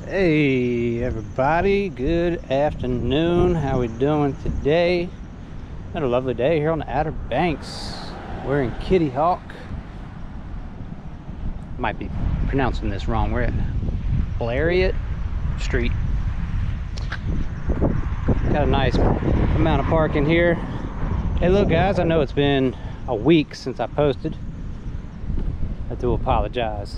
Hey everybody, good afternoon. How we doing today? Had a lovely day here on the Outer Banks. We're in Kitty Hawk. Might be pronouncing this wrong. We're at Blariot Street. Got a nice amount of parking here. Hey look guys, I know it's been a week since I posted. I do apologize.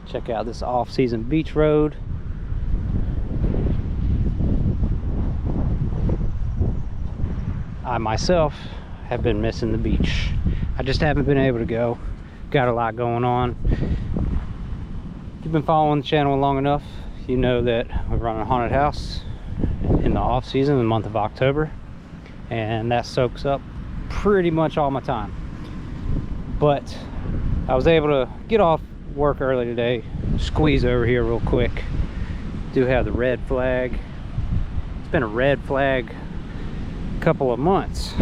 Check out this off-season beach road. I myself have been missing the beach. I just haven't been able to go. Got a lot going on. If you've been following the channel long enough, you know that we run a haunted house in the off-season, the month of October, and that soaks up pretty much all my time. But I was able to get off work early today, squeeze over here real quick. Do have the red flag. It's been a red flag couple of months.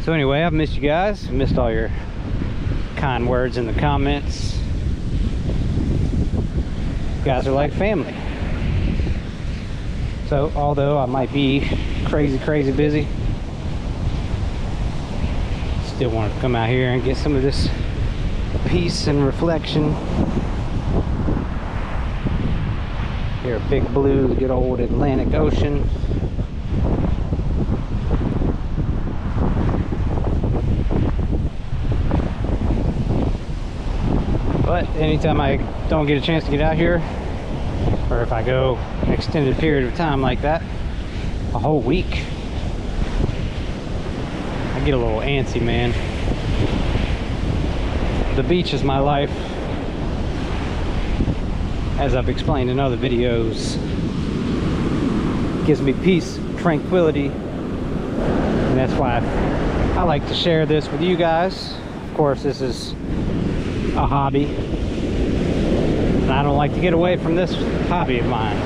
So anyway, I've missed you guys. I missed all your kind words in the comments. You guys are like family. So although I might be crazy busy, still wanted to come out here and get some of this peace and reflection. Here, big blue, the good old Atlantic Ocean. But anytime I don't get a chance to get out here, or if I go an extended period of time like that, a whole week, get a little antsy, man. The beach is my life, as I've explained in other videos. It gives me peace, tranquility, and that's why I like to share this with you guys. Of course, this is a hobby, and I don't like to get away from this hobby of mine.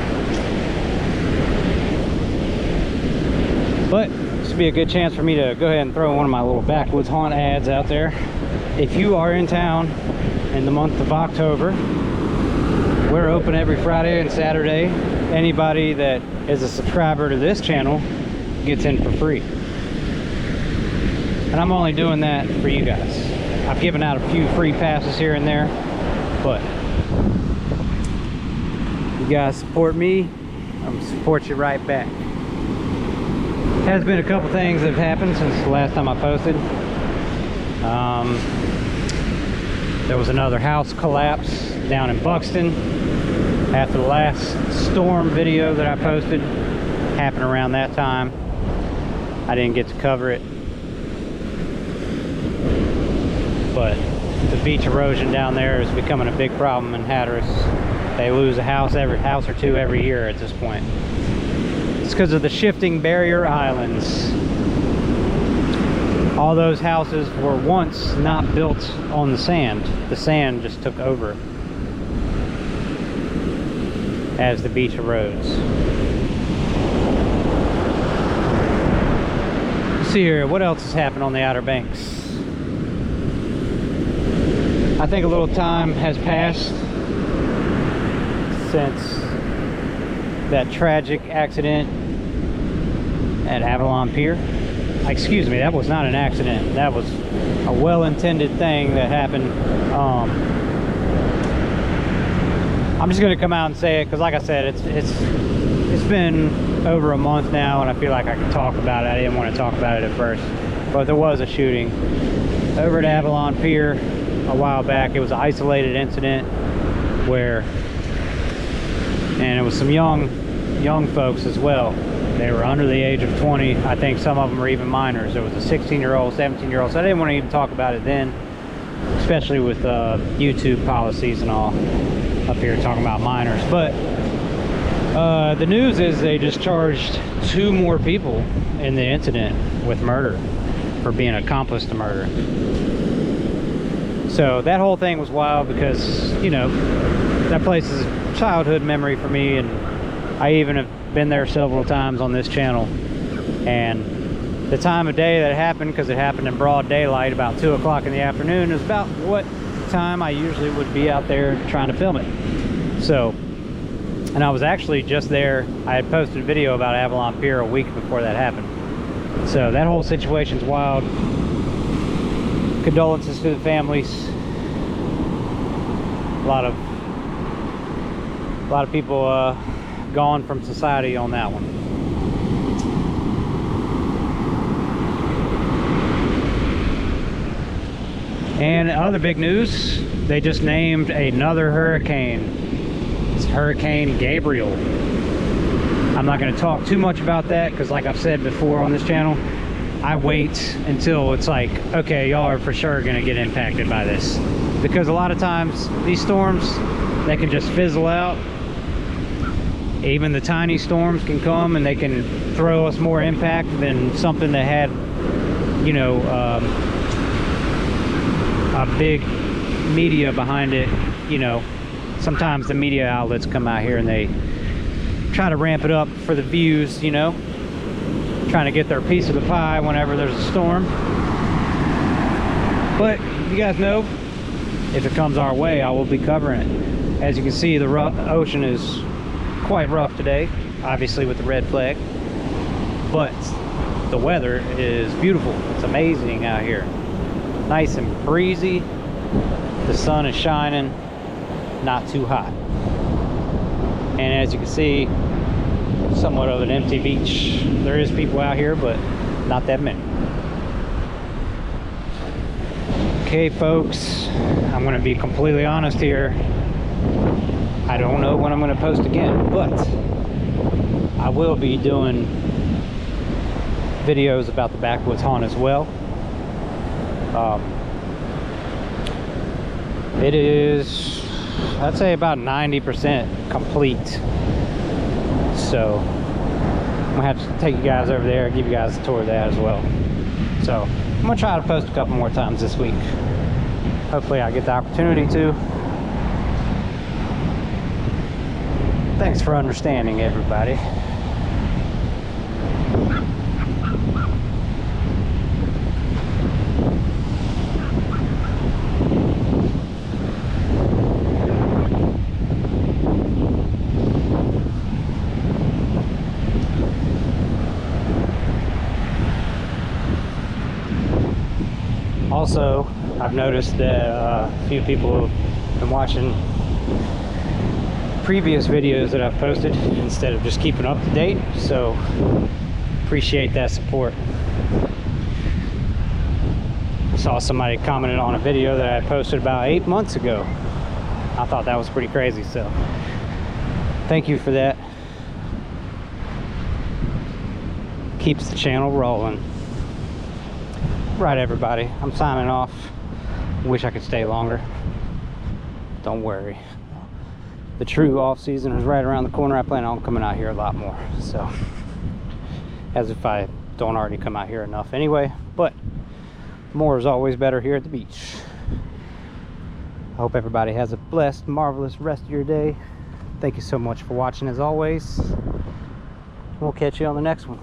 But this would be a good chance for me to go ahead and throw one of my little backwoods haunt ads out there. If you are in town in the month of October, we're open every Friday and Saturday. Anybody that is a subscriber to this channel gets in for free. And I'm only doing that for you guys. I've given out a few free passes here and there, but you guys support me, I'm gonna support you right back. Has been a couple things that have happened since the last time I posted. There was another house collapse down in Buxton after the last storm video that I posted. Happened around that time. I didn't get to cover it, but the beach erosion down there is becoming a big problem in Hatteras. They lose a house or two every year at this point. It's because of the shifting barrier islands. All those houses were once not built on the sand. The sand just took over as the beach erodes. Let's see here, what else has happened on the Outer Banks? I think a little time has passed since that tragic accident at Avalon Pier. Excuse me, that was not an accident. That was a well-intended thing that happened. I'm just going to come out and say it because, like I said, it's been over a month now, and I feel like I can talk about it. I didn't want to talk about it at first, but there was a shooting over at Avalon Pier a while back. It was an isolated incident where, and it was some young folks as well. They were under the age of 20. I think some of them were even minors. There was a 16-year-old, 17-year-old. So I didn't want to even talk about it then, especially with YouTube policies and all up here talking about minors. But the news is they just charged 2 more people in the incident with murder for being accomplice to murder. So that whole thing was wild because, you know, that place is a childhood memory for me, and I even have been there several times on this channel, and the time of day that it happened, because it happened in broad daylight about 2 o'clock in the afternoon, is about what time I usually would be out there trying to film it. So, and I was actually just there. I had posted a video about Avalon Pier a week before that happened. So that whole situation's wild. Condolences to the families. A lot of people gone from society on that one. And other big news, they just named another hurricane. It's Hurricane Gabriel. I'm not going to talk too much about that, because like I've said before on this channel, I wait until it's like, okay, y'all are for sure going to get impacted by this. Because a lot of times these storms, they can just fizzle out. Even the tiny storms can come and they can throw us more impact than something that had, you know, a big media behind it. You know, sometimes the media outlets come out here and they try to ramp it up for the views, you know, trying to get their piece of the pie whenever there's a storm. But you guys know, if it comes our way, I will be covering it. As you can see, the ocean is quite rough today, obviously with the red flag, but the weather is beautiful. It's amazing out here. Nice and breezy. The sun is shining, not too hot. And as you can see, somewhat of an empty beach. There is people out here, but not that many. Okay, folks, I'm going to be completely honest here. I don't know when I'm going to post again, but I will be doing videos about the backwoods haunt as well. It is, I'd say, about 90% complete. So I'm gonna have to take you guys over there and give you guys a tour of that as well. So I'm gonna try to post a couple more times this week. Hopefully I get the opportunity to. Thanks for understanding, everybody. Also, I've noticed that a few people have been watching previous videos that I've posted instead of just keeping up to date, so appreciate that support. I saw somebody commented on a video that I posted about 8 months ago. I thought that was pretty crazy, so thank you for that. Keeps the channel rolling. Right, everybody, I'm signing off. Wish I could stay longer. Don't worry. The true off season is right around the corner. I plan on coming out here a lot more. So, as if I don't already come out here enough anyway. But more is always better here at the beach. I hope everybody has a blessed, marvelous rest of your day. Thank you so much for watching as always. We'll catch you on the next one.